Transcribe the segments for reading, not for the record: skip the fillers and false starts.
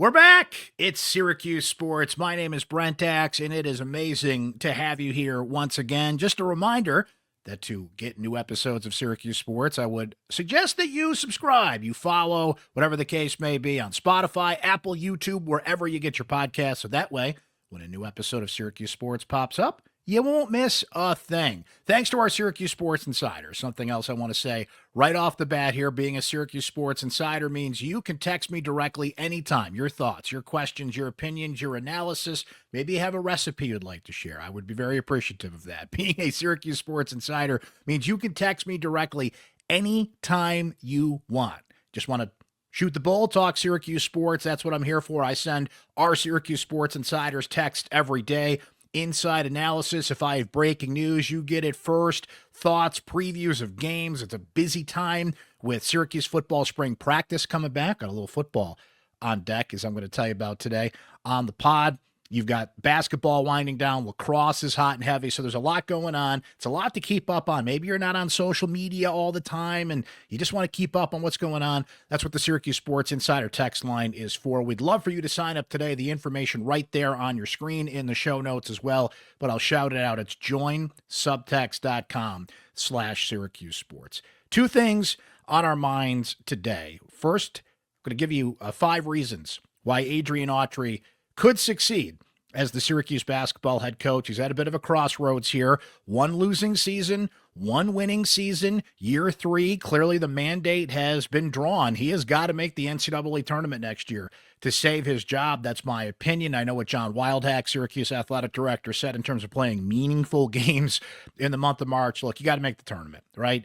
We're back. It's Syracuse Sports. My name is Brent Axe, and it is amazing to have you here once again. Just a reminder that to get new episodes of Syracuse Sports, I would suggest that you subscribe, you follow, whatever the case may be, on Spotify, Apple, YouTube, wherever you get your podcasts. So that way, when a new episode of Syracuse Sports pops up, you won't miss a thing. Thanks to our Syracuse Sports Insider. Something else I want to say right off the bat here, being a Syracuse Sports Insider means you can text me directly anytime. Your thoughts, your questions, your opinions, your analysis. Maybe you have a recipe you'd like to share. I would be very appreciative of that. Being a Syracuse Sports Insider means you can text me directly anytime you want. Just want to shoot the bull, talk Syracuse sports. That's what I'm here for. I send our Syracuse Sports Insiders text every day. Inside analysis. If I have breaking news, you get it first. Thoughts, previews of games. It's a busy time with Syracuse football spring practice coming back. Got a little football on deck, as I'm going to tell you about today on the pod. You've got basketball winding down. Lacrosse is hot and heavy, so there's a lot going on. It's a lot to keep up on. Maybe you're not on social media all the time, and you just want to keep up on what's going on. That's what the Syracuse Sports Insider text line is for. We'd love for you to sign up today. The information right there on your screen in the show notes as well, but I'll shout it out. It's joinsubtext.com/Syracuse Sports. Two things on our minds today. First, I'm going to give you 5 reasons why Adrian Autry could succeed as the Syracuse basketball head coach. He's at a bit of a crossroads here. 1 losing season, 1 winning season, year 3. Clearly the mandate has been drawn. He has got to make the NCAA tournament next year to save his job. That's my opinion. I know what John Wildhack, Syracuse athletic director, said in terms of playing meaningful games in the month of March. Look, you got to make the tournament, right?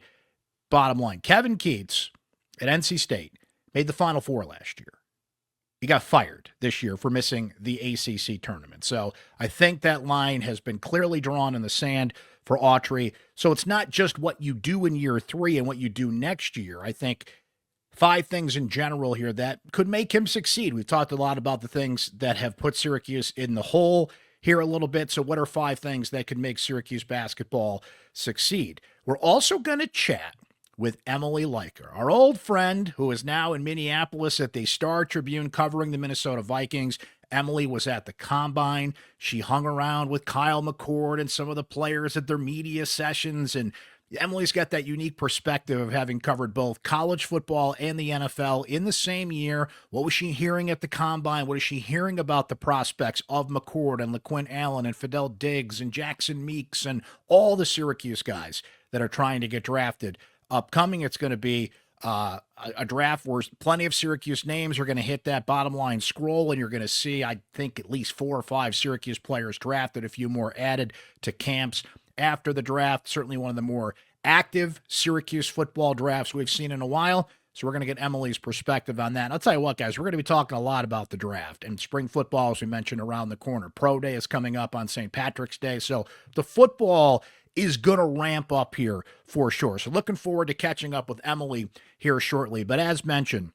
Bottom line, Kevin Keatts at NC State made the Final Four last year. He got fired this year for missing the ACC tournament. So I think that line has been clearly drawn in the sand for Autry. So it's not just what you do in year 3 and what you do next year. I think 5 things in general here that could make him succeed. We've talked a lot about the things that have put Syracuse in the hole here a little bit. So what are 5 things that could make Syracuse basketball succeed? We're also going to chat with Emily Leiker, our old friend who is now in Minneapolis at the Star-Tribune covering the Minnesota Vikings. Emily was at the Combine. She hung around with Kyle McCord and some of the players at their media sessions, and Emily's got that unique perspective of having covered both college football and the NFL in the same year. What was she hearing at the Combine? What is she hearing about the prospects of McCord and LaQuinn Allen and Fidel Diggs and Jackson Meeks and all the Syracuse guys that are trying to get drafted? Upcoming, it's going to be a draft where plenty of Syracuse names are going to hit that bottom line scroll, and you're going to see, I think, at least 4 or 5 Syracuse players drafted, a few more added to camps after the draft. Certainly one of the more active Syracuse football drafts we've seen in a while. So we're going to get Emily's perspective on that. And I'll tell you what, guys, we're going to be talking a lot about the draft and spring football, as we mentioned, around the corner. Pro Day is coming up on St. Patrick's Day. So the football is going to ramp up here for sure. So looking forward to catching up with Emily here shortly. But as mentioned,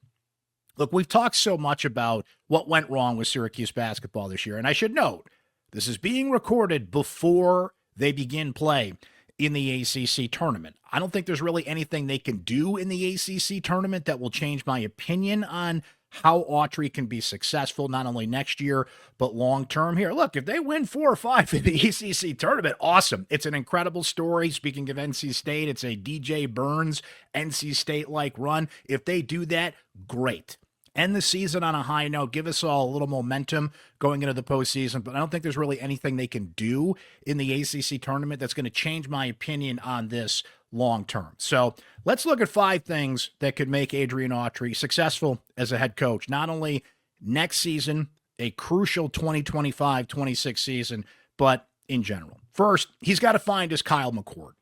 look, we've talked so much about what went wrong with Syracuse basketball this year. And I should note, this is being recorded before they begin play in the ACC tournament. I don't think there's really anything they can do in the ACC tournament that will change my opinion on how Autry can be successful, not only next year, but long-term here. Look, if they win 4 or 5 in the ACC tournament, awesome. It's an incredible story. Speaking of NC State, it's a DJ Burns NC State-like run. If they do that, great. End the season on a high note, give us all a little momentum going into the postseason, but I don't think there's really anything they can do in the ACC tournament that's going to change my opinion on this long term. So let's look at 5 things that could make Adrian Autry successful as a head coach, not only next season, a crucial 2025-26 season, but in general. First, he's got to find his Kyle McCord.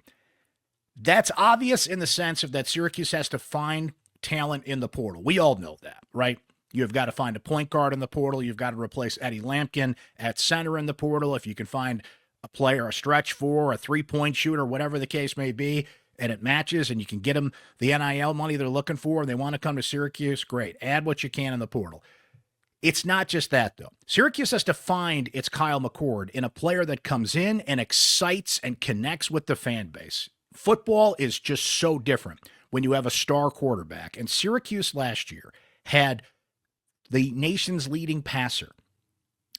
That's obvious in the sense of that Syracuse has to find talent in the portal. We all know that, right? You've got to find a point guard in the portal. You've got to replace Eddie Lampkin at center in the portal. If you can find a player, a stretch 4, a 3-point shooter, whatever the case may be, and it matches and you can get them the NIL money they're looking for and they want to come to Syracuse, great. Add what you can in the portal. It's not just that, though. Syracuse has to find its Kyle McCord in a player that comes in and excites and connects with the fan base. Football is just so different when you have a star quarterback. And Syracuse last year had the nation's leading passer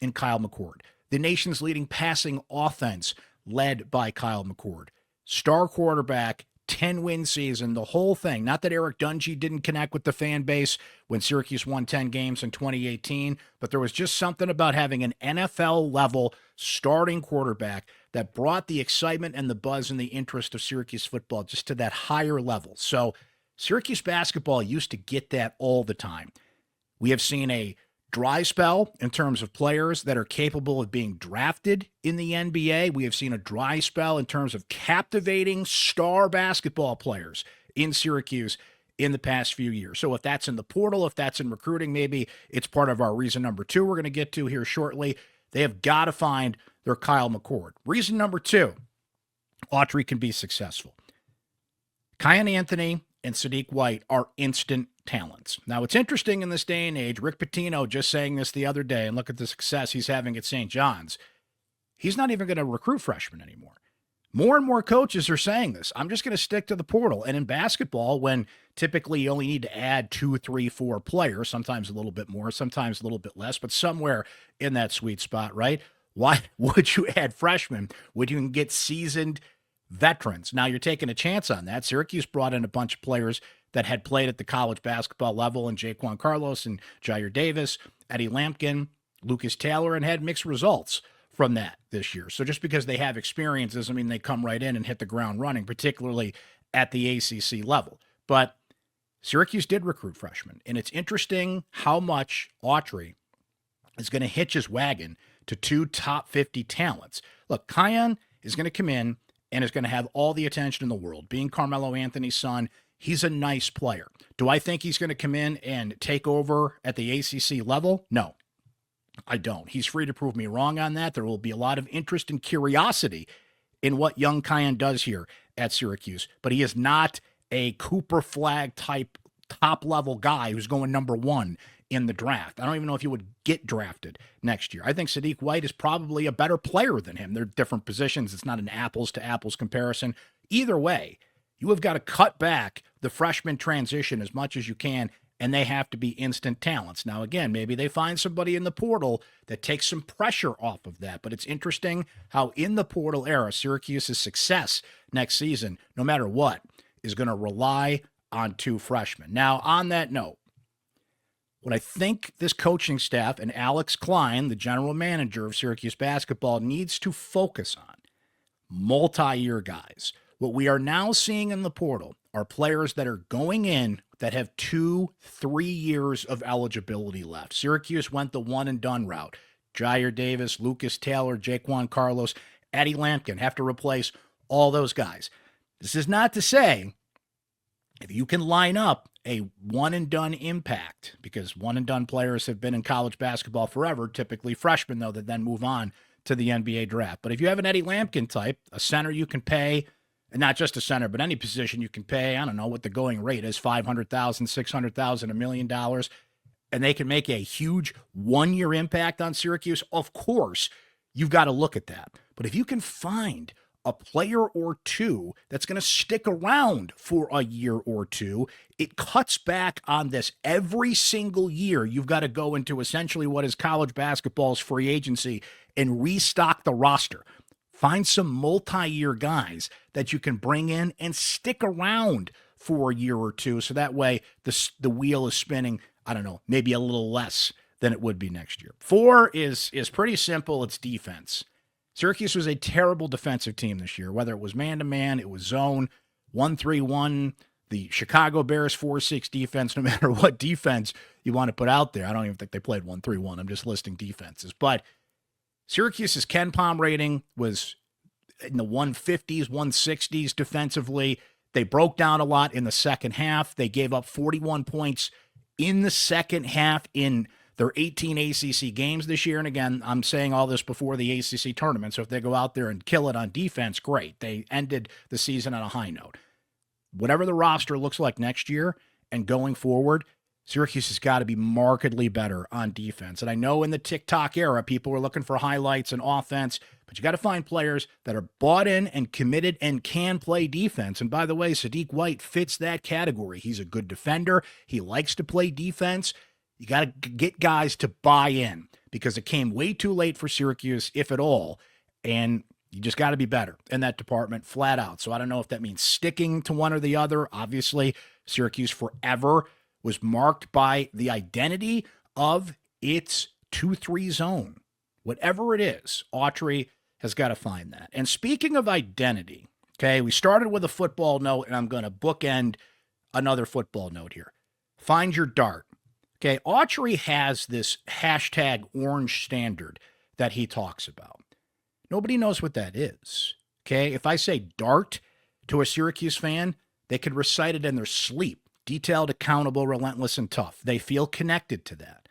in Kyle McCord, the nation's leading passing offense led by Kyle McCord, star quarterback, 10-win season, the whole thing. Not that Eric Dungy didn't connect with the fan base when Syracuse won 10 games in 2018, but there was just something about having an NFL-level starting quarterback that brought the excitement and the buzz and the interest of Syracuse football just to that higher level. So Syracuse basketball used to get that all the time. We have seen a dry spell in terms of players that are capable of being drafted in the NBA. We have seen a dry spell in terms of captivating star basketball players in Syracuse in the past few years. So if that's in the portal, if that's in recruiting, maybe it's part of our reason number 2 we're going to get to here shortly. They have got to find their Kyle McCord. Reason number 2, Autry can be successful. Kiyan Anthony and Sadiq White are instant talents. Now, it's interesting in this day and age, Rick Pitino just saying this the other day, and look at the success he's having at St. John's. He's not even going to recruit freshmen anymore. More and more coaches are saying this. I'm just going to stick to the portal. And in basketball, when typically you only need to add 2, 3, 4 players, sometimes a little bit more, sometimes a little bit less, but somewhere in that sweet spot, right? Why would you add freshmen when you can get seasoned veterans? Now, you're taking a chance on that. Syracuse brought in a bunch of players that had played at the college basketball level, and Jaquan Carlos and Jair Davis, Eddie Lampkin, Lucas Taylor, and had mixed results from that this year. So just because they have experience doesn't mean they come right in and hit the ground running, particularly at the ACC level. But Syracuse did recruit freshmen, and it's interesting how much Autry is going to hitch his wagon to 2 top 50 talents. Look, Kiyan is going to come in and is going to have all the attention in the world. Being Carmelo Anthony's son, he's a nice player. Do I think he's going to come in and take over at the ACC level? No, I don't. He's free to prove me wrong on that. There will be a lot of interest and curiosity in what young Kiyan does here at Syracuse, but he is not a Cooper Flag type top-level guy who's going number 1 in the draft. I don't even know if he would get drafted next year. I think Sadiq White is probably a better player than him. They're different positions. It's not an apples-to-apples comparison. Either way, you have got to cut back the freshman transition as much as you can, and they have to be instant talents. Now, again, maybe they find somebody in the portal that takes some pressure off of that, but it's interesting how in the portal era, Syracuse's success next season, no matter what, is going to rely on 2 freshmen. Now, on that note, what I think this coaching staff and Alex Klein, the general manager of Syracuse basketball, needs to focus on multi-year guys. What we are now seeing in the portal are players that are going in that have 2, 3 years of eligibility left. Syracuse went the one-and-done route. Jair Davis, Lucas Taylor, Jaquan Carlos, Eddie Lampkin have to replace all those guys. This is not to say if you can line up a one-and-done impact, because one-and-done players have been in college basketball forever, typically freshmen, though, that then move on to the NBA draft. But if you have an Eddie Lampkin type, a center you can pay, and not just a center, but any position you can pay, I don't know what the going rate is, $500,000, $600,000, $1 million, and they can make a huge one-year impact on Syracuse, of course, you've got to look at that. But if you can find a player or 2 that's going to stick around for a year or 2, it cuts back on this. Every single year, you've got to go into essentially what is college basketball's free agency and restock the roster. Find some multi-year guys that you can bring in and stick around for a year or 2, so that way the wheel is spinning, I don't know, maybe a little less than it would be next year. 4 is pretty simple. It's defense. Syracuse was a terrible defensive team this year, whether it was man-to-man, it was zone, 1-3-1, the Chicago Bears 4-6 defense, no matter what defense you want to put out there. I don't even think they played 1-3-1. I'm just listing defenses. But Syracuse's Ken Pom rating was in the 150s, 160s defensively. They broke down a lot in the second half. They gave up 41 points in the second half in their 18 ACC games this year. And again, I'm saying all this before the ACC tournament, so if they go out there and kill it on defense, great. They ended the season on a high note. Whatever the roster looks like next year and going forward, Syracuse has got to be markedly better on defense. And I know in the TikTok era, people are looking for highlights and offense, but you got to find players that are bought in and committed and can play defense. And by the way, Sadiq White fits that category. He's a good defender. He likes to play defense. You got to get guys to buy in because it came way too late for Syracuse, if at all. And you just got to be better in that department flat out. So I don't know if that means sticking to one or the other. Obviously, Syracuse forever was marked by the identity of its 2-3 zone. Whatever it is, Autry has got to find that. And speaking of identity, okay, we started with a football note, and I'm going to bookend another football note here. Find your dart. Okay, Autry has this hashtag orange standard that he talks about. Nobody knows what that is. Okay, if I say dart to a Syracuse fan, they could recite it in their sleep. Detailed, accountable, relentless, and tough. They feel connected to that.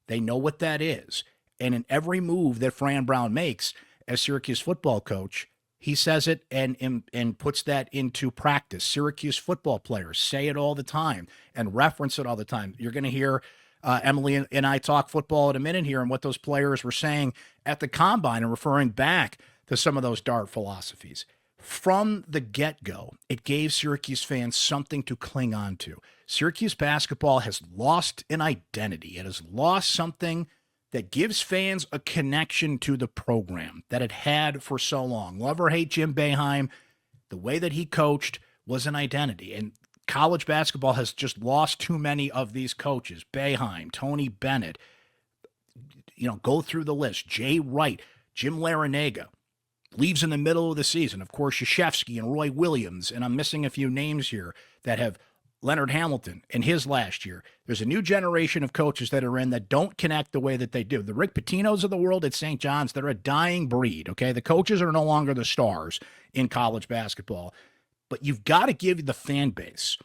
They know what that is. And in every move that Fran Brown makes as Syracuse football coach, he says it and puts that into practice. Syracuse football players say it all the time and reference it all the time. You're going to hear Emily and I talk football in a minute here and what those players were saying at the combine and referring back to some of those dart philosophies. From the get-go, it gave Syracuse fans something to cling on to. Syracuse basketball has lost an identity. It has lost something that gives fans a connection to the program that it had for so long. Love or hate Jim Boeheim, the way that he coached was an identity. And college basketball has just lost too many of these coaches. Boeheim, Tony Bennett, go through the list. Jay Wright, Jim Larinaga, leaves in the middle of the season. Of course, Krzyzewski and Roy Williams, and I'm missing a few names here that have Leonard Hamilton in his last year. There's a new generation of coaches that are in that don't connect the way that they do. The Rick Pitino's of the world at St. John's, they're a dying breed, okay? The coaches are no longer the stars in college basketball. But you've got to give the fan base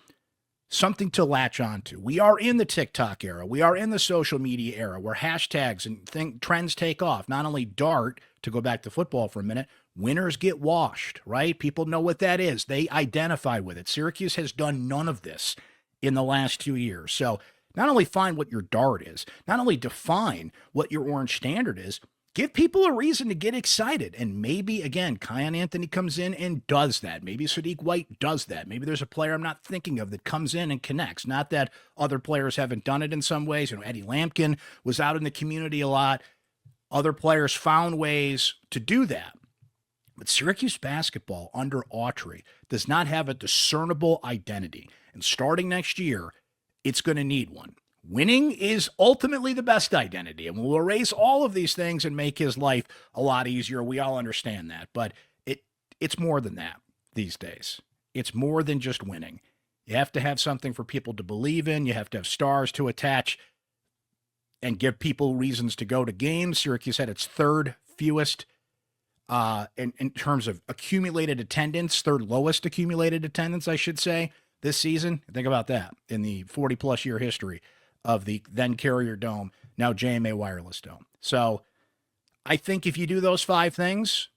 something to latch onto. We are in the TikTok era. We are in the social media era where hashtags and trends take off. Not only dart, to go back to football for a minute, winners get washed, right? People know what that is. They identify with it. Syracuse has done none of this in the last 2 years. So not only find what your dart is, not only define what your orange standard is, give people a reason to get excited. And maybe, again, Kiyan Anthony comes in and does that. Maybe Sadiq White does that. Maybe there's a player I'm not thinking of that comes in and connects. Not that other players haven't done it in some ways. Eddie Lampkin was out in the community a lot. Other players found ways to do that. But Syracuse basketball under Autry does not have a discernible identity. And starting next year, it's going to need one. Winning is ultimately the best identity, and will erase all of these things and make his life a lot easier. We all understand that, but it's more than that these days. It's more than just winning. You have to have something for people to believe in. You have to have stars to attach and give people reasons to go to games. Syracuse had its third fewest in terms of accumulated attendance, third lowest accumulated attendance, I should say, this season. Think about that in the 40-plus year history of the then Carrier Dome, now JMA Wireless Dome. So I think if you do those 5 things,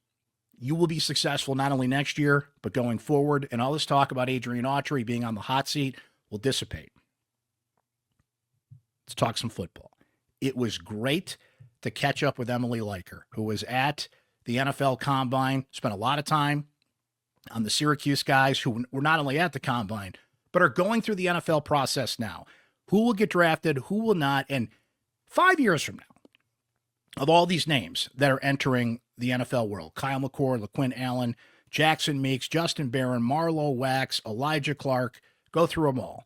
you will be successful not only next year, but going forward. And all this talk about Adrian Autry being on the hot seat will dissipate. Let's talk some football. It was great to catch up with Emily Leiker, who was at the NFL Combine, spent a lot of time on the Syracuse guys who were not only at the Combine, but are going through the NFL process now. Who will get drafted, who will not, and 5 years from now, of all these names that are entering the NFL world, Kyle McCord, LaQuinn Allen, Jackson Meeks, Justin Barron, Marlo Wax, Elijah Clark, go through them all.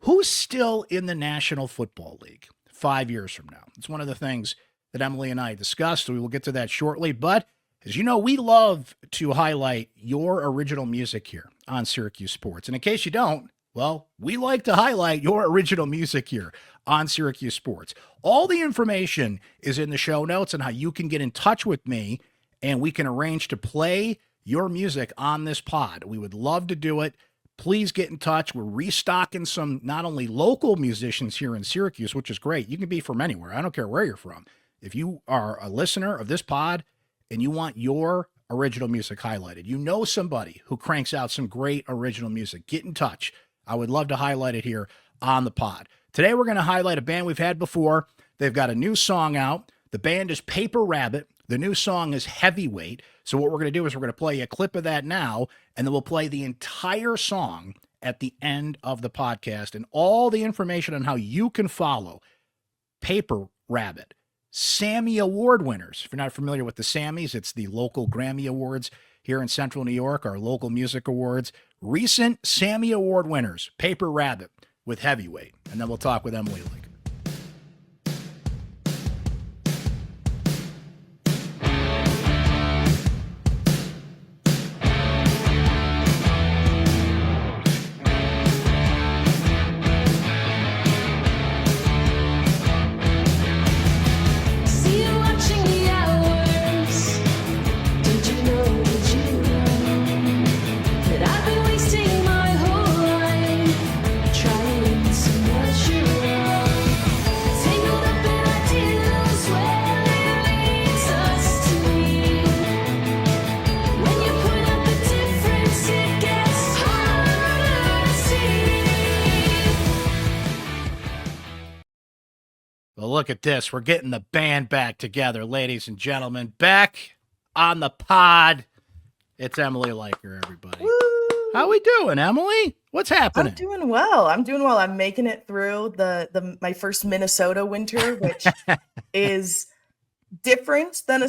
Who's still in the National Football League 5 years from now? It's one of the things that Emily and I discussed. We will get to that shortly, but as you know, we love to highlight your original music here on Syracuse Sports. And in case you don't, well, we like to highlight your original music here on Syracuse Sports. All the information is in the show notes on how you can get in touch with me, and we can arrange to play your music on this pod. We would love to do it. Please get in touch. We're restocking some not only local musicians here in Syracuse, which is great. You can be from anywhere. I don't care where you're from. If you are a listener of this pod and you want your original music highlighted, you know somebody who cranks out some great original music, get in touch. I would love to highlight it here on the pod. Today, we're going to highlight a band we've had before. They've got a new song out. The band is Paper Rabbit. The new song is Heavyweight. So what we're going to do is we're going to play a clip of that now, and then we'll play the entire song at the end of the podcast and all the information on how you can follow Paper Rabbit, Sammy Award winners. If you're not familiar with the Sammys, it's the local Grammy Awards here in Central New York, our local music awards. Recent Sammy Award winners, Paper Rabbit with Heavyweight. And then we'll talk with Emily Leiker. Well, look at this. We're getting the band back together, ladies and gentlemen. Back on the pod. It's Emily Leiker, everybody. Woo! How we doing, Emily? What's happening? I'm doing well. I'm making it through my first Minnesota winter, which is different than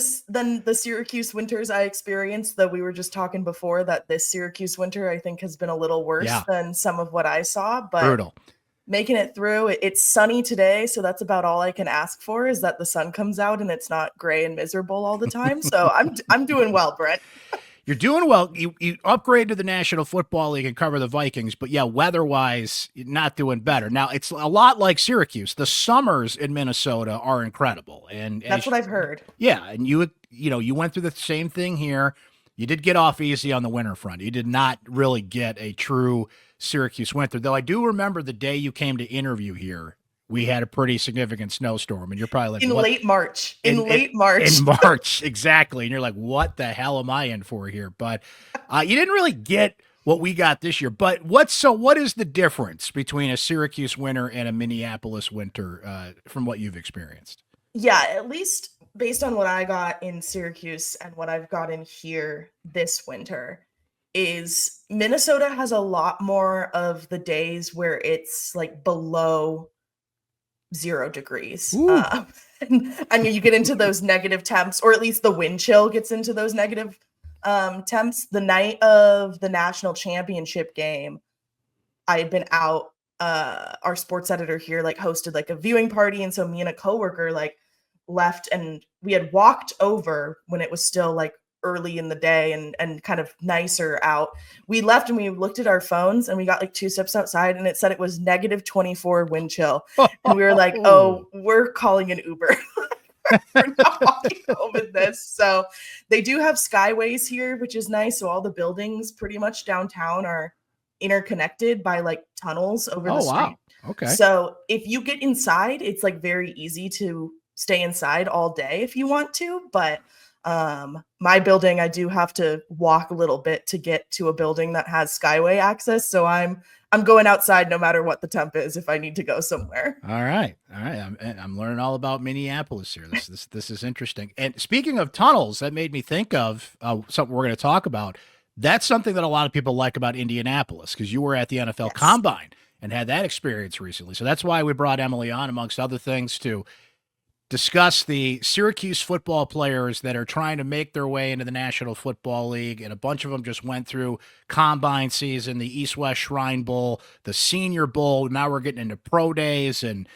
the Syracuse winters I experienced. Though we were just talking before that this Syracuse winter, I think, has been a little worse than some of what I saw. But brutal. Making it through. It's sunny today, so that's about all I can ask for, is that the sun comes out and it's not gray and miserable all the time. So I'm doing well, Brent. You're doing well. You upgrade to the National Football League and cover the Vikings, but yeah, weather-wise, you're not doing better. Now, it's a lot like Syracuse. The summers in Minnesota are incredible, and that's what I've heard. Yeah, and you went through the same thing here. You did get off easy on the winter front. You did not really get a true Syracuse winter, though I do remember the day you came to interview here, we had a pretty significant snowstorm, and you're probably like, in late March. In March, exactly. And you're like, what the hell am I in for here? But you didn't really get what we got this year. But what is the difference between a Syracuse winter and a Minneapolis winter from what you've experienced? Yeah, at least based on what I got in Syracuse and what I've gotten here this winter, is Minnesota has a lot more of the days where it's like below 0 degrees. And you get into those negative temps, or at least the wind chill gets into those negative temps. The night of the national championship game, I had been out. Our sports editor here hosted a viewing party, and so me and a coworker left, and we had walked over when it was still early in the day and kind of nicer out. We left and we looked at our phones, and we got 2 steps outside, and it said it was -24 wind chill. And we were like, oh, we're calling an Uber. We're not walking home in this. So they do have skyways here, which is nice. So all the buildings pretty much downtown are interconnected by tunnels over the street. Wow. Okay. So if you get inside, it's very easy to stay inside all day if you want to, but my building, I do have to walk a little bit to get to a building that has skyway access. So I'm going outside no matter what the temp is if I need to go somewhere. All right. I'm learning all about Minneapolis here. This is interesting. And speaking of tunnels, that made me think of something we're going to talk about. That's something that a lot of people like about Indianapolis, because you were at the NFL Combine and had that experience recently. So that's why we brought Emily on, amongst other things, to discuss the Syracuse football players that are trying to make their way into the National Football League. And a bunch of them just went through Combine season, the East-West Shrine Bowl, the Senior Bowl. Now we're getting into pro days and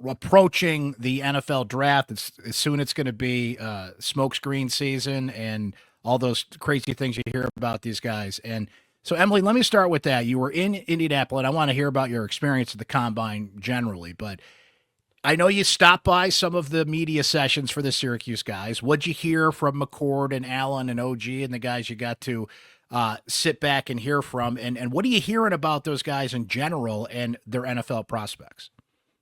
approaching the NFL draft. Soon it's going to be smokescreen season and all those crazy things you hear about these guys. And so, Emily, let me start with that. You were in Indianapolis, and I want to hear about your experience at the Combine generally, but I know you stopped by some of the media sessions for the Syracuse guys. What'd you hear from McCord and Allen and OG and the guys you got to sit back and hear from? And what are you hearing about those guys in general and their NFL prospects?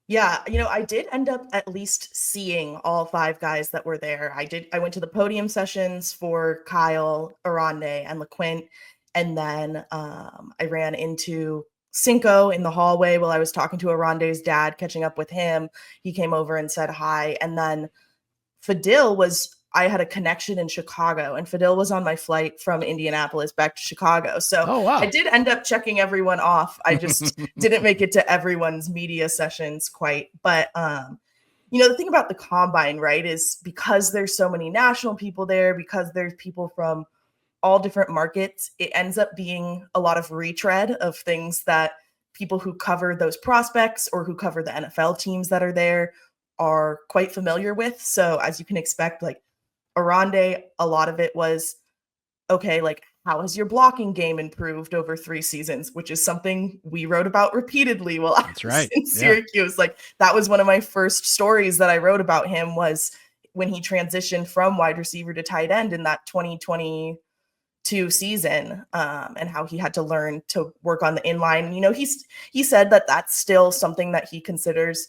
Yeah, I did end up at least seeing all 5 guys that were there. I went to the podium sessions for Kyle, Aronde, and LeQuint, and then I ran into Cinco in the hallway while I was talking to Aronde's dad, catching up with him. He came over and said hi. And then Fadil was I had a connection in Chicago, and Fadil was on my flight from Indianapolis back to Chicago. So Oh, wow. I did end up checking everyone off. I just didn't make it to everyone's media sessions quite. But, the thing about the combine, right, is because there's so many national people there, because there's people from all different markets, it ends up being a lot of retread of things that people who cover those prospects or who cover the NFL teams that are there are quite familiar with. So as you can expect, like Arande, a lot of it was, okay, like, how has your blocking game improved over 3 seasons, which is something we wrote about repeatedly while I was in Syracuse. Like, that was one of my first stories that I wrote about him, was when he transitioned from wide receiver to tight end in that 2022 season, and how he had to learn to work on the inline. He said that that's still something that he considers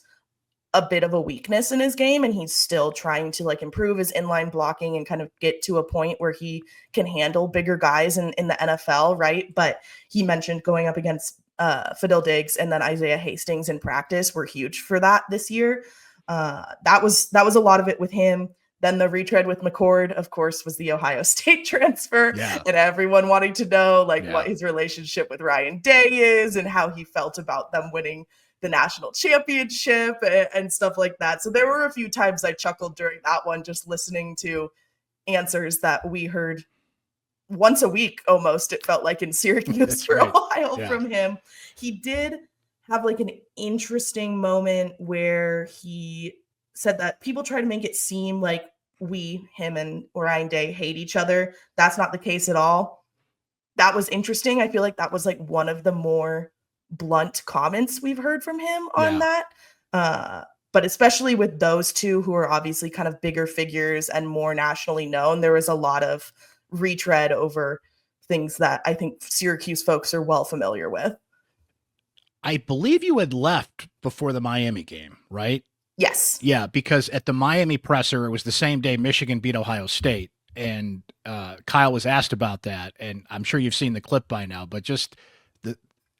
a bit of a weakness in his game, and he's still trying to like improve his inline blocking and kind of get to a point where he can handle bigger guys in the NFL, right? But he mentioned going up against Fadil Diggs and then Isaiah Hastings in practice were huge for that this year. That was a lot of it with him. Then the retread with McCord, of course, was the Ohio State transfer, and everyone wanting to know what his relationship with Ryan Day is and how he felt about them winning the national championship and stuff like that. So there were a few times I chuckled during that one, just listening to answers that we heard once a week almost, it felt like, in Syracuse for a while from him. He did have like an interesting moment where he said that people try to make it seem like him and Ryan Day hate each other. That's not the case at all. That was interesting. I feel like that was like one of the more blunt comments we've heard from him on that. But especially with those two, who are obviously kind of bigger figures and more nationally known, there was a lot of retread over things that I think Syracuse folks are well familiar with. I believe you had left before the Miami game, right? Yes. Yeah, because at the Miami presser, it was the same day Michigan beat Ohio State. And Kyle was asked about that. And I'm sure you've seen the clip by now, but just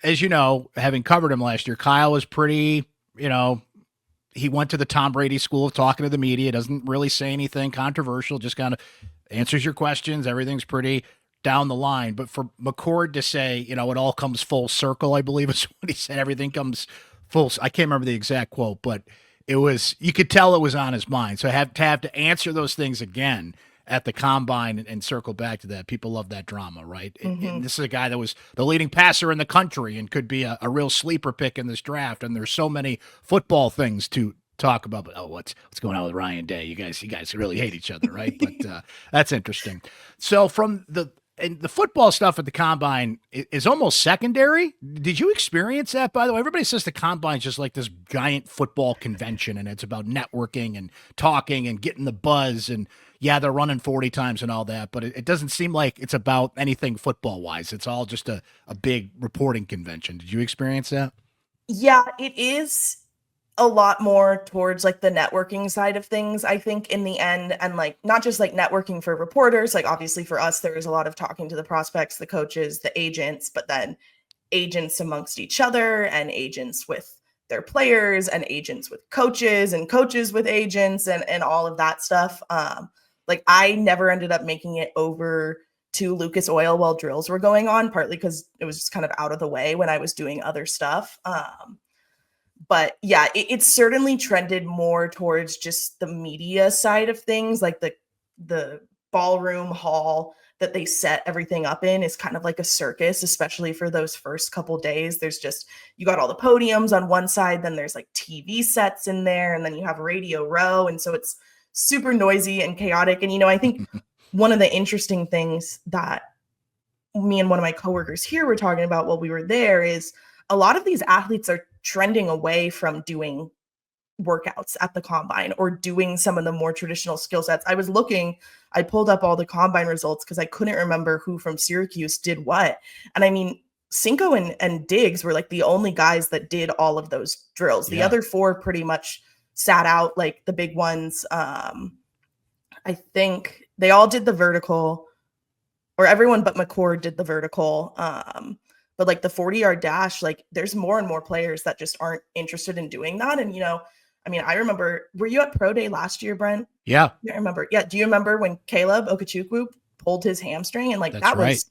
as you know, having covered him last year, Kyle was pretty, he went to the Tom Brady school of talking to the media, doesn't really say anything controversial, just kind of answers your questions. Everything's pretty down the line. But for McCord to say, it all comes full circle, I believe is what he said. Everything comes full. I can't remember the exact quote, but you could tell it was on his mind. So have to answer those things again at the combine and circle back to that. People love that drama, right? And this is a guy that was the leading passer in the country and could be a real sleeper pick in this draft. And there's so many football things to talk about. But what's going on with Ryan Day? You guys really hate each other, right? But that's interesting. So from the football stuff at the combine is almost secondary. Did you experience that, by the way? Everybody says the combine is just like this giant football convention, and it's about networking and talking and getting the buzz. And they're running 40 times and all that, but it doesn't seem like it's about anything football-wise. It's all just a big reporting convention. Did you experience that? Yeah, it is a lot more towards like the networking side of things, I think, in the end. And like, not just like networking for reporters, like obviously for us, there is a lot of talking to the prospects, the coaches, the agents, but then agents amongst each other and agents with their players and agents with coaches and coaches with agents and all of that stuff. Like I never ended up making it over to Lucas Oil while drills were going on, partly because it was just kind of out of the way when I was doing other stuff. But yeah, it's certainly trended more towards just the media side of things, like the ballroom hall that they set everything up in is kind of like a circus, especially for those first couple days. There's just, you got all the podiums on one side, then there's like TV sets in there, and then you have Radio Row. And so it's super noisy and chaotic. And, I think one of the interesting things that me and one of my coworkers here were talking about while we were there is a lot of these athletes are trending away from doing workouts at the combine or doing some of the more traditional skill sets. I pulled up all the combine results because I couldn't remember who from Syracuse did what. And I mean, Cinco and Diggs were like the only guys that did all of those drills. The other four pretty much sat out, like the big ones. I think they all did the vertical, or everyone but McCord did the vertical. But like the 40-yard dash, like there's more and more players that just aren't interested in doing that. And, I mean, I remember, were you at Pro Day last year, Brent? Yeah, I remember. Yeah. Do you remember when Caleb Okechukwu pulled his hamstring? And like, that's right.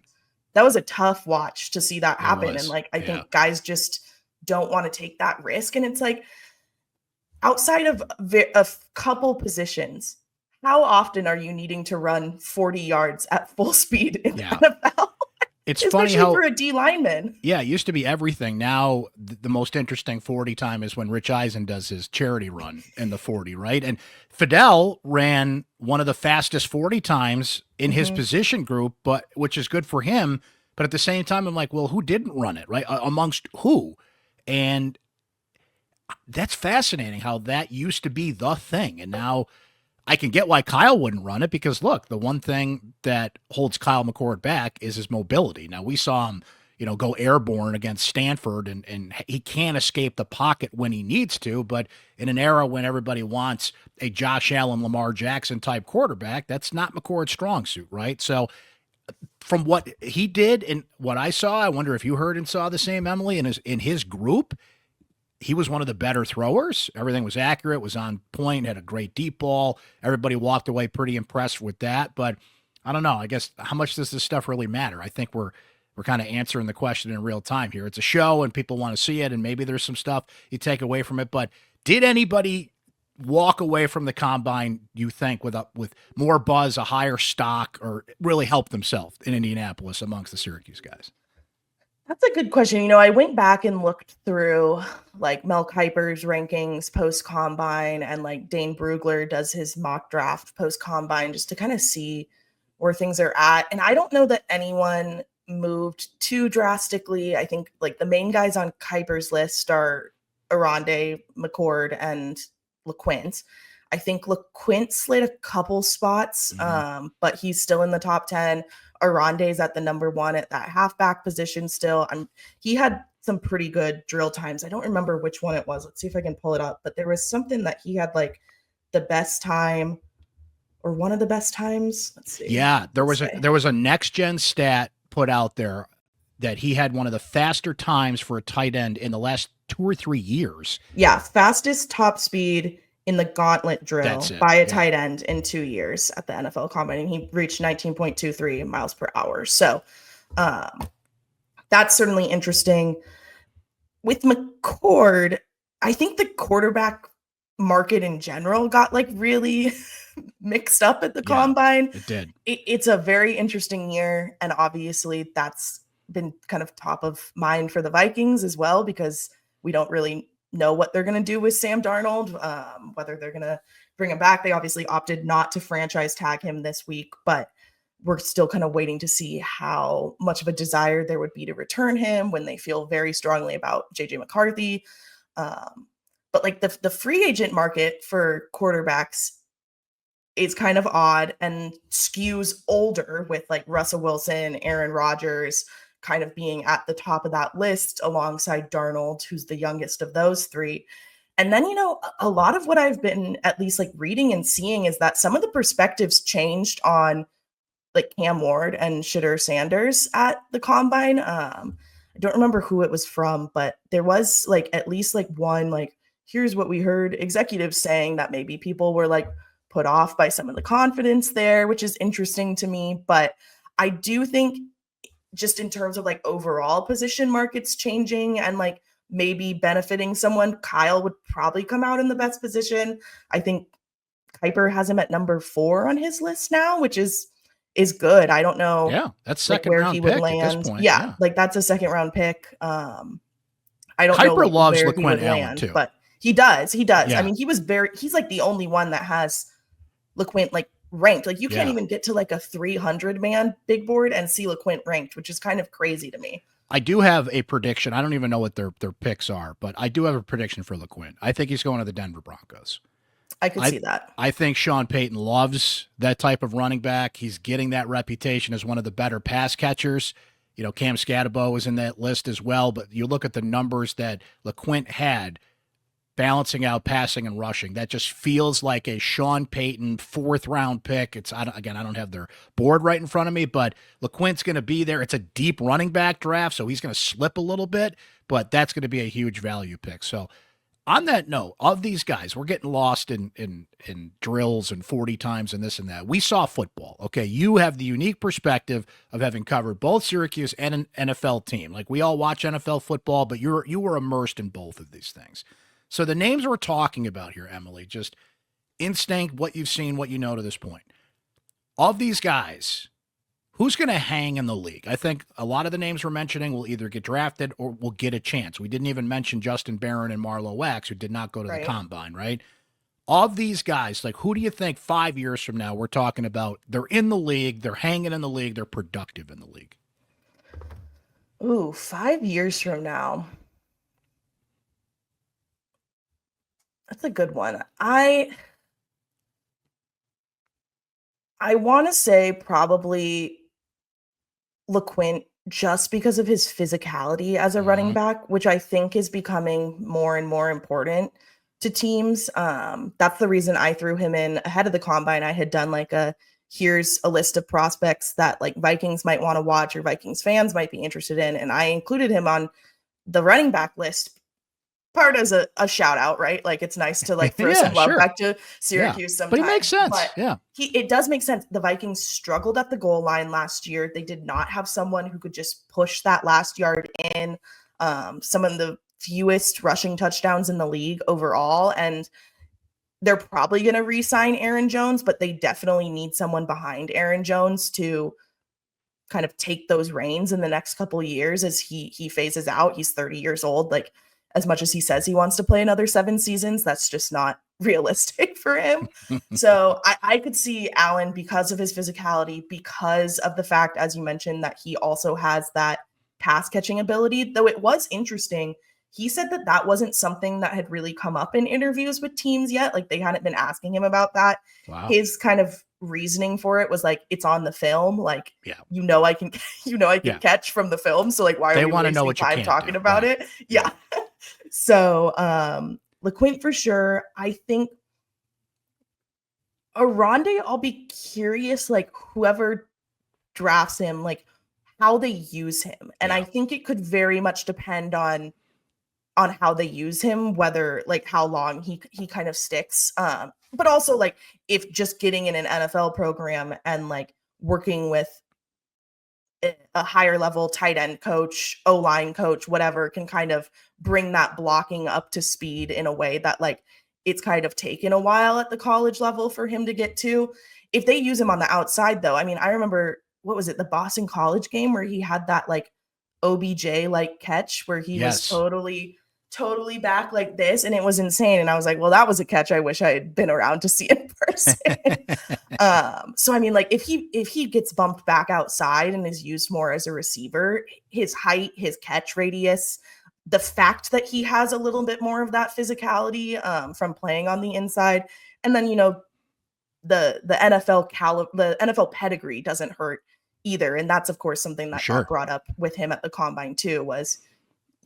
that was a tough watch to see that It happen. And was. like, I Yeah. think guys just don't want to take that risk. And it's like, outside of a couple positions, how often are you needing to run 40 yards at full speed in the NFL? It's Especially funny how for a D lineman. Yeah, it used to be everything. Now the most interesting 40 time is when Rich Eisen does his charity run in the 40, right? And Fidel ran one of the fastest 40 times in his position group, but which is good for him. But at the same time, I'm like, well, who didn't run it, right? Amongst who? And that's fascinating how that used to be the thing. And now I can get why Kyle wouldn't run it because, look, the one thing that holds Kyle McCord back is his mobility. Now, we saw him, go airborne against Stanford, and he can't escape the pocket when he needs to. But in an era when everybody wants a Josh Allen, Lamar Jackson type quarterback, that's not McCord's strong suit, right? So from what he did and what I saw, I wonder if you heard and saw the same, Emily, in his group. He was one of the better throwers. Everything was accurate, was on point, had a great deep ball. Everybody walked away pretty impressed with that. But I don't know. I guess how much does this stuff really matter? I think we're kind of answering the question in real time here. It's a show and people want to see it, and maybe there's some stuff you take away from it. But did anybody walk away from the combine, you think, with more buzz, a higher stock, or really help themselves in Indianapolis amongst the Syracuse guys? That's a good question. I went back and looked through like Mel Kiper's rankings post combine, and like Dane Brugler does his mock draft post combine just to kind of see where things are at. And I don't know that anyone moved too drastically. I think like the main guys on Kiper's list are Arande, McCord, and LeQuint. I think LeQuint slid a couple spots, but he's still in the top 10. Arande's at the number 1 at that halfback position still. He had some pretty good drill times. I don't remember which one it was. Let's see if I can pull it up. But there was something that he had like the best time or one of the best times. Let's see. Yeah, there was a next gen stat put out there that he had one of the faster times for a tight end in the last 2 or 3 years. Yeah, fastest top speed in the gauntlet drill by a tight end in 2 years at the NFL Combine. He reached 19.23 miles per hour. So that's certainly interesting. With McCord, I think the quarterback market in general got like really mixed up at the Combine. It did. It's a very interesting year. And obviously that's been kind of top of mind for the Vikings as well, because we don't really know what they're going to do with Sam Darnold, whether they're going to bring him back. They obviously opted not to franchise tag him this week, but we're still kind of waiting to see how much of a desire there would be to return him when they feel very strongly about JJ McCarthy. But like the free agent market for quarterbacks is kind of odd and skews older, with like Russell Wilson, Aaron Rodgers, kind of being at the top of that list alongside Darnold, who's the youngest of those three. And then, a lot of what I've been at least like reading and seeing is that some of the perspectives changed on like Cam Ward and Shedeur Sanders at the Combine. I don't remember who it was from, but there was like at least like one, like, here's what we heard executives saying that maybe people were like put off by some of the confidence there, which is interesting to me. But I do think just in terms of like overall position markets changing and like maybe benefiting someone, Kyle would probably come out in the best position. I think Kiper has him at number 4 on his list now, which is good. I don't know. Yeah, that's like, second where round he pick would land. at this point. Yeah, like that's a second round pick. I don't Kiper know like, loves where LeQuint he would Allen land, too. but he does. Yeah. I mean, he's like the only one that has LeQuint like ranked. Like you can't even get to like a 300 man big board and see LeQuint ranked, which is kind of crazy to me. I do have a prediction. I don't even know what their picks are, but I do have a prediction for LeQuint. I think he's going to the Denver Broncos. I could see that. I think Sean Payton loves that type of running back. He's getting that reputation as one of the better pass catchers. Cam Scatterbo was in that list as well, but you look at the numbers that LeQuint had balancing out passing and rushing. That just feels like a Sean Payton 4th round pick. I don't have their board right in front of me, but LeQuint's going to be there. It's a deep running back draft, so he's going to slip a little bit, but that's going to be a huge value pick. So On that note, of these guys, we're getting lost in drills and 40 times and this and that. We saw football. Okay. You have the unique perspective of having covered both Syracuse and an NFL team. Like, we all watch NFL football, but you were immersed in both of these things. So the names we're talking about here, Emily, just instinct, what you've seen, what you know to this point. Of these guys, who's going to hang in the league? I think a lot of the names we're mentioning will either get drafted or will get a chance. We didn't even mention Justin Barron and Marlo Axe, who did not go to the combine, right? Of these guys, like, who do you think 5 years from now we're talking about? They're in the league, they're hanging in the league, they're productive in the league. Ooh, 5 years from now. That's a good one. I want to say probably LeQuint, just because of his physicality as a running back, which I think is becoming more and more important to teams. That's the reason I threw him in ahead of the combine. I had done like here's a list of prospects that like Vikings might want to watch or Vikings fans might be interested in. And I included him on the running back list, part as a shout out, right? Like, it's nice to like throw some love back to Syracuse sometimes. But it makes sense. But it does make sense. The Vikings struggled at the goal line last year. They did not have someone who could just push that last yard in. Some of the fewest rushing touchdowns in the league overall. And they're probably going to re-sign Aaron Jones, but they definitely need someone behind Aaron Jones to kind of take those reins in the next couple of years as he phases out. He's 30 years old. Like, as much as he says he wants to play another 7 seasons, that's just not realistic for him. So I could see Allen, because of his physicality, because of the fact, as you mentioned, that he also has that pass catching ability. Though it was interesting, he said that that wasn't something that had really come up in interviews with teams yet. Like, they hadn't been asking him about that. Wow. His kind of reasoning for it was like, it's on the film. Like, I can catch from the film. So like, why are we wasting time talking about it? Yeah. So LeQuint for sure. I think Aronde, I'll be curious, like, whoever drafts him, like, how they use him. And I think it could very much depend on how they use him, whether like how long he kind of sticks. But also, like, if just getting in an NFL program and like working with a higher level tight end coach, O-line coach, whatever, can kind of bring that blocking up to speed in a way that like it's kind of taken a while at the college level for him to get to. If they use him on the outside though, I mean, I remember, what was it, the Boston College game where he had that like OBJ like catch where he was totally back like this, and it was insane. And I was like, well, that was a catch I wish I had been around to see in person. So I mean, like, if he gets bumped back outside and is used more as a receiver, his height, his catch radius, the fact that he has a little bit more of that physicality from playing on the inside, and then the NFL pedigree doesn't hurt either. And that's of course something that got brought up with him at the combine too, was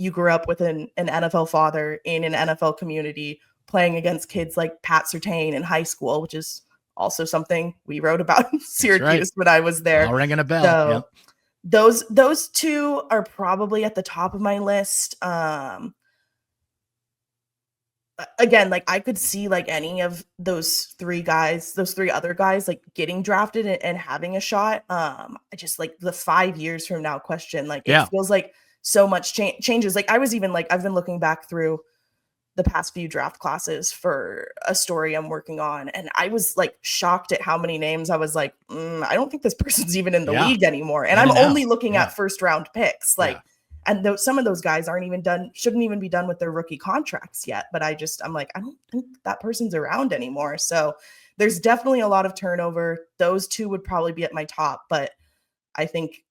you grew up with an NFL father in an NFL community playing against kids like Pat Surtain in high school, which is also something we wrote about in Syracuse when I was there. All ringing a bell. So those two are probably at the top of my list. Again, like, I could see like any of those three other guys like getting drafted and having a shot. I just like the 5 years from now question, like it feels like so much changes. Like, I've been looking back through the past few draft classes for a story I'm working on, and I was like shocked at how many names I was like, I don't think this person's even in the league anymore. And I'm only looking at first round picks. Like, and some of those guys shouldn't even be done with their rookie contracts yet. But I'm like, I don't think that person's around anymore. So there's definitely a lot of turnover. Those two would probably be at my top, but I think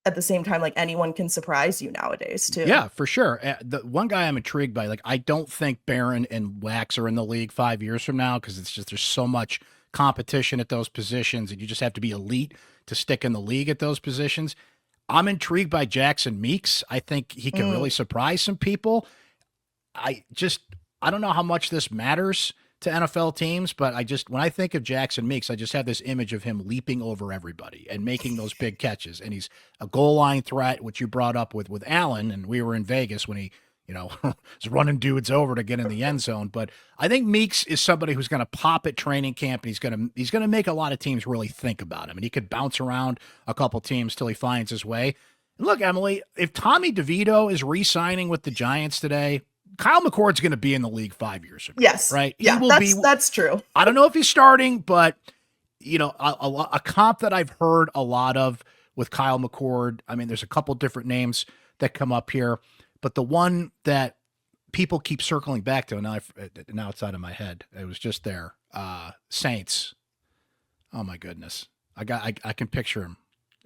at the same time, like, anyone can surprise you nowadays too. Yeah, for sure. The one guy I'm intrigued by, like, I don't think Barron and Wax are in the league 5 years from now, because it's just, there's so much competition at those positions, and you just have to be elite to stick in the league at those positions. I'm intrigued by Jackson Meeks. I think he can really surprise some people. I don't know how much this matters to NFL teams, but when I think of Jackson Meeks, I just have this image of him leaping over everybody and making those big catches. And he's a goal line threat, which you brought up with Allen, and we were in Vegas when he is running dudes over to get in the end zone. But I think Meeks is somebody who's going to pop at training camp, and he's going to make a lot of teams really think about him. And he could bounce around a couple teams till he finds his way. And look, Emily, if Tommy DeVito is re-signing with the Giants today, Kyle McCord's going to be in the league 5 years from now. Yes. Right? Yeah, that's true. I don't know if he's starting, but a comp that I've heard a lot of with Kyle McCord, I mean, there's a couple different names that come up here, but the one that people keep circling back to, and now it's out of my head. It was just there. Saints. Oh my goodness. I can picture him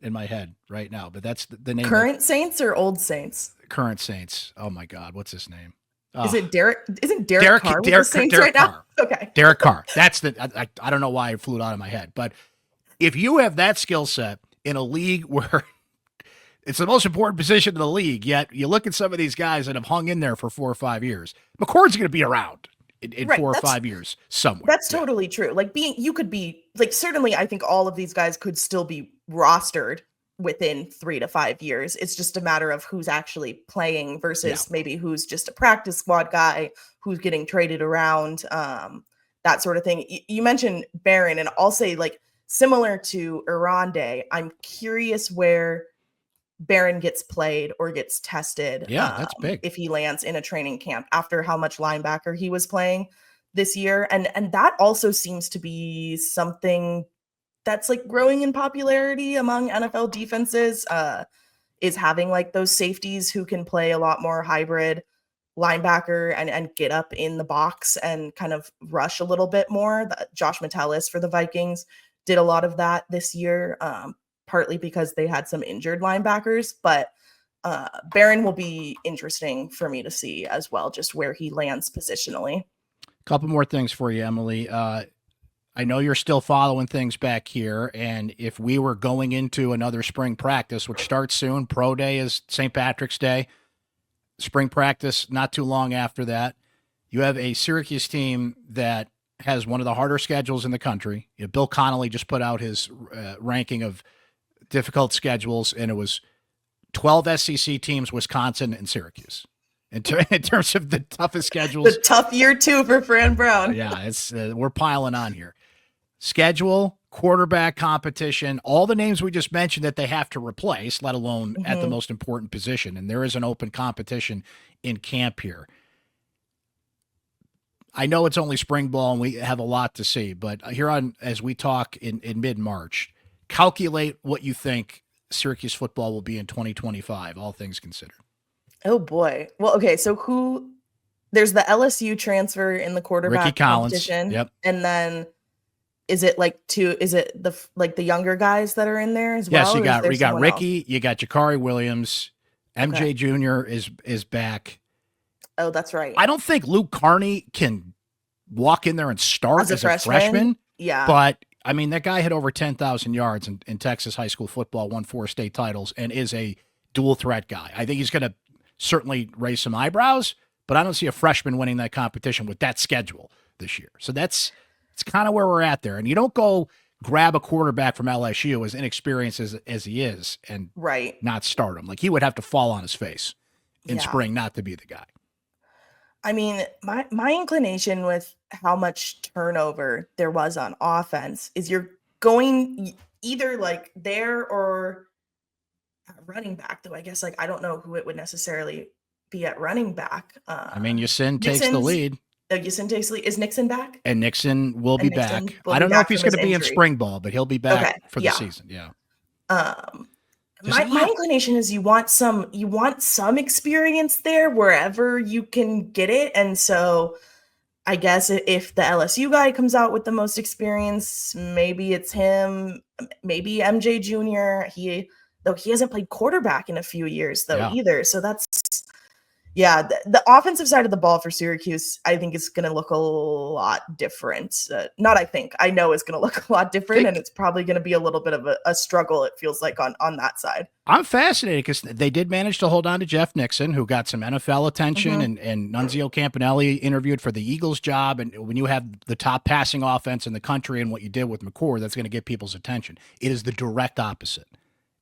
in my head right now, but that's the name. Current Saints or old Saints? Current Saints. Oh my God. What's his name? Is it Derek? Isn't Derek Carr with the Saints right now? Okay. Derek Carr. That's I don't know why it flew out of my head, but if you have that skill set in a league where it's the most important position in the league, yet you look at some of these guys that have hung in there for 4 or 5 years, McCord's going to be around in 4 or 5 years somewhere. That's totally true. Like you could be like, certainly I think all of these guys could still be rostered within 3 to 5 years. It's just a matter of who's actually playing versus maybe who's just a practice squad guy, who's getting traded around, that sort of thing. You mentioned Barron, and I'll say, like, similar to Arande, I'm curious where Barron gets played or gets tested. Yeah, that's big. If he lands in a training camp after how much linebacker he was playing this year. And that also seems to be something that's like growing in popularity among NFL defenses, is having like those safeties who can play a lot more hybrid linebacker and get up in the box and kind of rush a little bit more. Josh Metellus for the Vikings did a lot of that this year, partly because they had some injured linebackers, but Barron will be interesting for me to see as well, just where he lands positionally. A couple more things for you, Emily. I know you're still following things back here, and if we were going into another spring practice, which starts soon, Pro Day is St. Patrick's Day, spring practice not too long after that, you have a Syracuse team that has one of the harder schedules in the country. Bill Connolly just put out his ranking of difficult schedules, and it was 12 SEC teams, Wisconsin and Syracuse. In terms of the toughest schedules. The tough year 2 for Fran Brown. Yeah, it's we're piling on here. Schedule, quarterback competition, all the names we just mentioned that they have to replace, let alone at the most important position. And there is an open competition in camp here. I know it's only spring ball and we have a lot to see, but here on, as we talk in mid-March, calculate what you think Syracuse football will be in 2025, all things considered. Oh boy. Well, okay. So there's the LSU transfer in the quarterback Ricky Collins. competition. Yep. And then is it the younger guys that are in there as well? Yes, we got Ricky, else? You got Jakari Williams, MJ Jr. is back. Oh, that's right. I don't think Luke Carney can walk in there and start as a freshman. Yeah. But I mean, that guy had over 10,000 yards in Texas high school football, won 4 state titles, and is a dual threat guy. I think he's going to certainly raise some eyebrows, but I don't see a freshman winning that competition with that schedule this year. So it's kind of where we're at there. And you don't go grab a quarterback from LSU as inexperienced as he is and not start him. Like, he would have to fall on his face in spring not to be the guy. I mean, my inclination with how much turnover there was on offense is you're going either like there or running back, though I guess I don't know who it would necessarily be at running back. I mean, Yasin takes the lead. Yasin takes the lead. Is Nixon back? And Nixon will be back. I don't know if he's going to be in spring ball, but he'll be back for the season. Yeah. My inclination is you want some experience there wherever you can get it. And so I guess if the LSU guy comes out with the most experience, maybe it's him, maybe MJ Jr. Though he hasn't played quarterback in a few years either. So that's, the offensive side of the ball for Syracuse, I think is going to look a lot different. I know it's going to look a lot different, and it's probably going to be a little bit of a struggle, it feels like, on that side. I'm fascinated because they did manage to hold on to Jeff Nixon, who got some NFL attention, and Nunzio Campanelli interviewed for the Eagles job. And when you have the top passing offense in the country and what you did with McCord, that's going to get people's attention. It is the direct opposite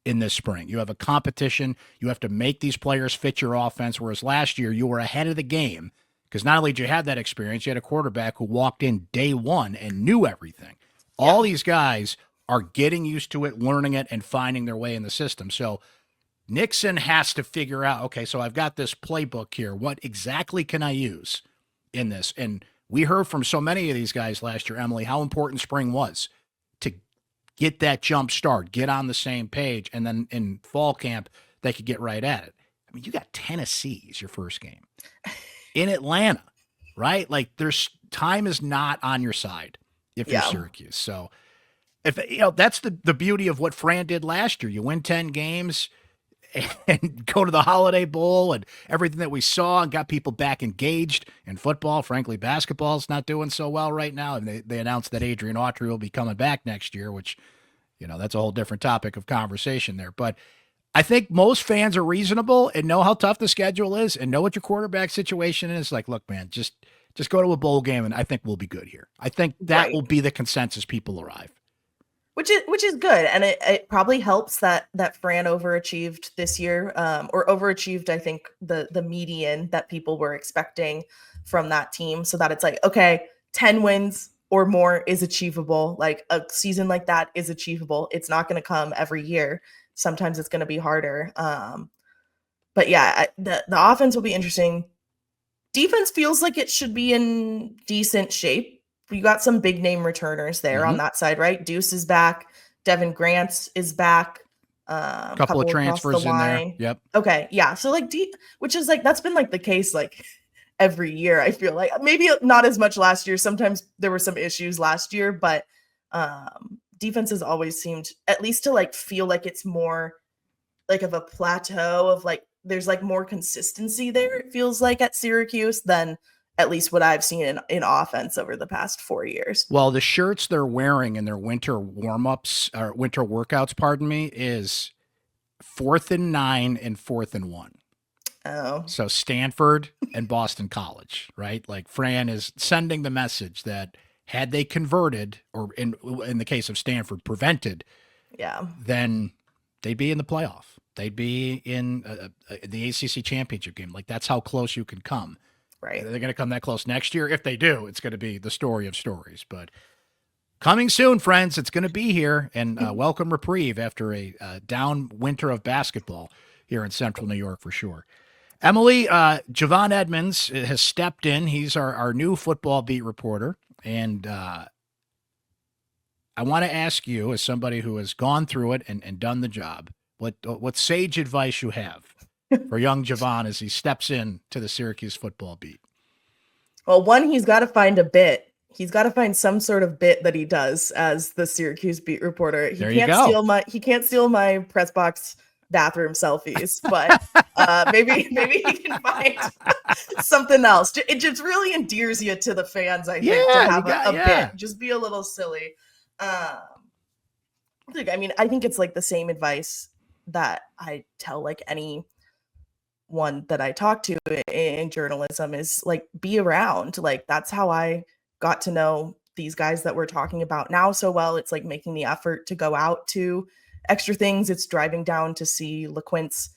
in this spring. You have a competition. You have to make these players fit your offense, whereas last year you were ahead of the game because not only did you have that experience, you had a quarterback who walked in day one and knew everything. All these guys are getting used to it, learning it, and finding their way in the system. So Nixon has to figure out, okay, so I've got this playbook here. What exactly can I use in this? And we heard from so many of these guys last year, Emily, how important spring was to get that jump start, get on the same page, and then in fall camp, they could get right at it. I mean, you got Tennessee as your first game in Atlanta, right? Like, there's time is not on your side if you're Syracuse. So, if that's the beauty of what Fran did last year. You win 10 games and go to the Holiday Bowl and everything that we saw and got people back engaged in football. Frankly, basketball's not doing so well right now. And they announced that Adrian Autry will be coming back next year, which, that's a whole different topic of conversation there. But I think most fans are reasonable and know how tough the schedule is and know what your quarterback situation is. Like, look, man, just go to a bowl game and I think we'll be good here. I think that will be the consensus people arrive. Which is good, and it probably helps that Fran overachieved this year, or overachieved. I think the median that people were expecting from that team, so that it's like, okay, 10 wins or more is achievable. Like, a season like that is achievable. It's not going to come every year. Sometimes it's going to be harder. But yeah, the offense will be interesting. Defense feels like it should be in decent shape. You got some big name returners there on that side, right? Deuce is back. Devin Grant is back. Couple of transfers in there. Yep. Okay. Yeah. So like which is like, that's been like the case like every year. I feel like maybe not as much last year. Sometimes there were some issues last year, but defense has always seemed at least to like feel like it's more like of a plateau of like, there's like more consistency there. It feels like at Syracuse than at least what I've seen in offense over the past 4 years. Well, the shirts they're wearing in their winter warm-ups or winter workouts, is 4th and 9 and 4th and 1. Oh. So Stanford and Boston College, right? Like, Fran is sending the message that had they converted, or in the case of Stanford, prevented, then they'd be in the playoff. They'd be in the ACC championship game. Like, that's how close you can come. Right. They're going to come that close next year. If they do, it's going to be the story of stories. But coming soon, friends, it's going to be here. And welcome reprieve after a down winter of basketball here in Central New York for sure. Emily, Javon Edmonds has stepped in. He's our new football beat reporter. And I want to ask you, as somebody who has gone through it and done the job, what sage advice you have for young Javon as he steps in to the Syracuse football beat? Well, one, he's got to find a bit. He's got to find some sort of bit that he does as the Syracuse beat reporter. He can't steal my press box bathroom selfies, but maybe he can find something else. It just really endears you to the fans, I think, to have a bit. Just be a little silly. I think it's like the same advice that I tell like any one that I talk to in journalism is like, be around. Like, that's how I got to know these guys that we're talking about now so well. It's like making the effort to go out to extra things. It's driving down to see LeQuint's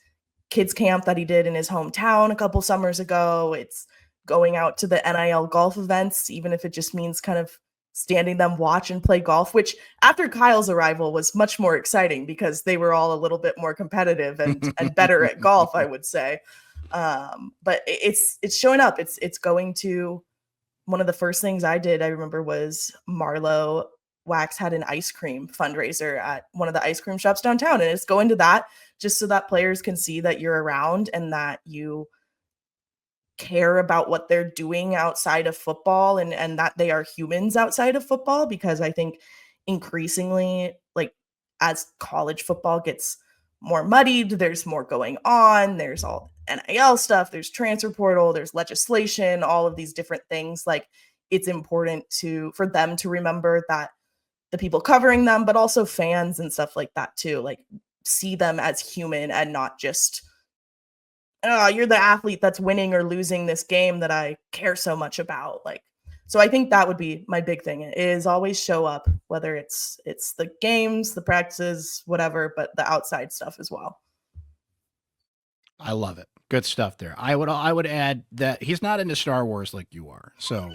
kids camp that he did in his hometown a couple summers ago. It's going out to the NIL golf events, even if it just means kind of standing them watch and play golf, which after Kyle's arrival was much more exciting because they were all a little bit more competitive and better at golf, I would say. But it's showing up. It's going to, one of the first things I did, I remember, was Marlo Wax had an ice cream fundraiser at one of the ice cream shops downtown. And it's going to that just so that players can see that you're around and that you care about what they're doing outside of football and that they are humans outside of football. Because I think increasingly, like, as college football gets more muddied, there's more going on. There's all NIL stuff, there's transfer portal, there's legislation, all of these different things. Like, it's important for them to remember that the people covering them, but also fans and stuff like that too, like, see them as human and not just, oh, you're the athlete that's winning or losing this game that I care so much about. Like, So I think that would be my big thing, is always show up, whether it's the games, the practices, whatever, but the outside stuff as well. I love it. Good stuff there. I would add that he's not into Star Wars like you are. So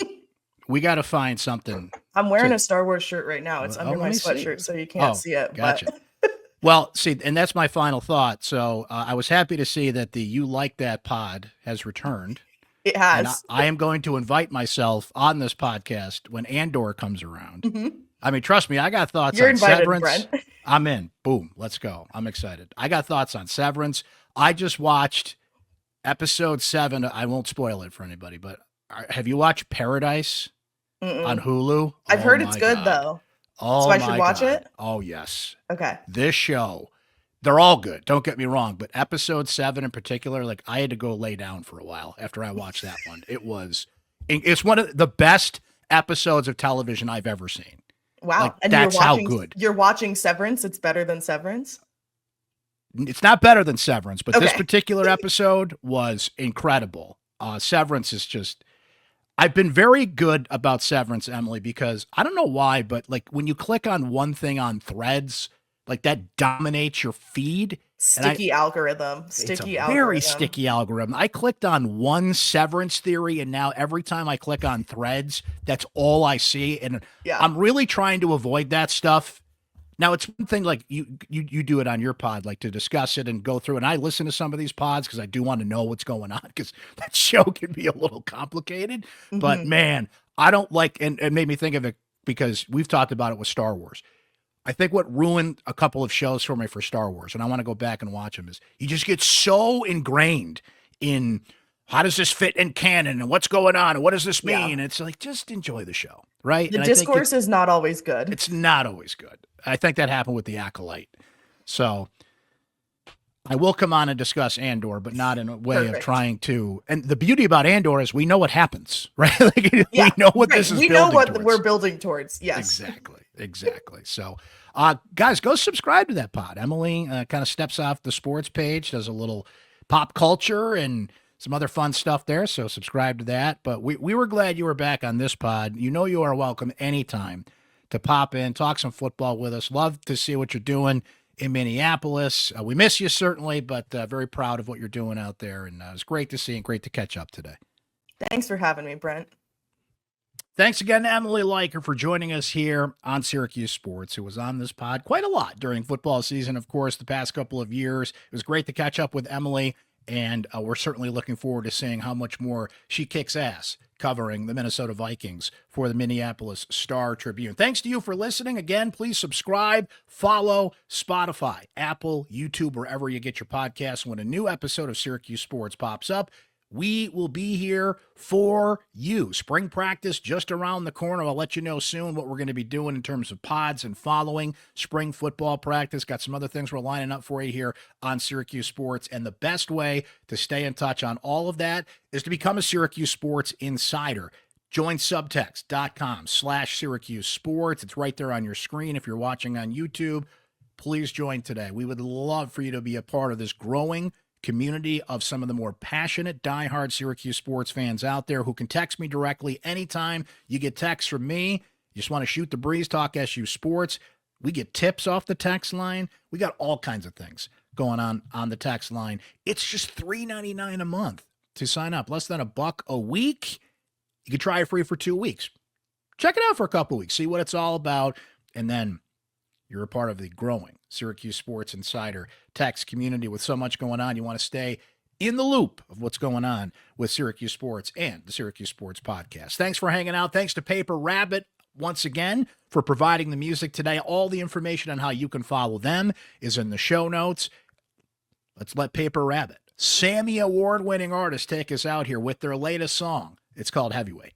we got to find something. I'm wearing a Star Wars shirt right now. It's under my sweatshirt, so you can't see it. Gotcha. But well, see, and that's my final thought. So I was happy to see that the You Like That pod has returned. It has. And I am going to invite myself on this podcast when Andor comes around. Mm-hmm. I mean, trust me, I got thoughts You're on invited, Severance. Brent. I'm in. Boom. Let's go. I'm excited. I got thoughts on Severance. I just watched episode 7. I won't spoil it for anybody, but have you watched Paradise on Hulu? I've heard it's good, though. Oh, so I should watch it? Oh, yes. Okay. This show, they're all good. Don't get me wrong. But episode 7 in particular, like I had to go lay down for a while after I watched that one. It's one of the best episodes of television I've ever seen. Wow. Like, and that's how good. You're watching Severance. It's better than Severance? It's not better than Severance, but this particular episode was incredible. Severance is just, I've been very good about Severance, Emily, because I don't know why, but like when you click on one thing on Threads, like that dominates your feed. Sticky algorithm. Very sticky algorithm. I clicked on one Severance theory, and now every time I click on Threads, that's all I see. And I'm really trying to avoid that stuff. Now, it's one thing like you do it on your pod, like to discuss it and go through. And I listen to some of these pods because I do want to know what's going on, because that show can be a little complicated. Mm-hmm. But man, I don't like, and it made me think of it because we've talked about it with Star Wars. I think what ruined a couple of shows for me for Star Wars, and I want to go back and watch them, is you just get so ingrained in how does this fit in canon and what's going on and what does this mean? And it's like, just enjoy the show, right? The discourse is not always good. It's not always good. I think that happened with The Acolyte. So I will come on and discuss Andor, but not in a way of trying to. And the beauty about Andor is we know what happens, right? We know what this is building towards. We know what we're building towards. Yes. Exactly. So, guys, go subscribe to that pod. Emily kind of steps off the sports page, does a little pop culture and some other fun stuff there. So subscribe to that. But we were glad you were back on this pod. You know you are welcome anytime to pop in, talk some football with us. Love to see what you're doing in Minneapolis. We miss you, certainly, but very proud of what you're doing out there. And it was great to see and great to catch up today. Thanks for having me, Brent. Thanks again to Emily Leiker for joining us here on Syracuse Sports, who was on this pod quite a lot during football season, of course, the past couple of years. It was great to catch up with Emily, and we're certainly looking forward to seeing how much more she kicks ass covering the Minnesota Vikings for the Minneapolis Star-Tribune. Thanks to you for listening. Again, please subscribe, follow Spotify, Apple, YouTube, wherever you get your podcasts. When a new episode of Syracuse Sports pops up, we will be here for you. Spring practice just around the corner. I'll let you know soon what we're going to be doing in terms of pods and following spring football practice. Got some other things we're lining up for you here on Syracuse Sports. And the best way to stay in touch on all of that is to become a Syracuse Sports Insider. Join subtext.com/Syracuse Sports. It's right there on your screen. If you're watching on YouTube, please join today. We would love for you to be a part of this growing community of some of the more passionate, diehard Syracuse sports fans out there who can text me directly anytime you get texts from me. You just want to shoot the breeze, talk SU sports. We get tips off the text line. We got all kinds of things going on the text line. It's just $3.99 a month to sign up. Less than $1 a week. You can try it free for 2 weeks. Check it out for a couple weeks. See what it's all about. And then you're a part of the growing Syracuse Sports Insider text community with so much going on. You want to stay in the loop of what's going on with Syracuse Sports and the Syracuse Sports Podcast. Thanks for hanging out. Thanks to Paper Rabbit once again for providing the music today. All the information on how you can follow them is in the show notes. Let's let Paper Rabbit, Sammy Award-winning artist, take us out here with their latest song. It's called Heavyweight.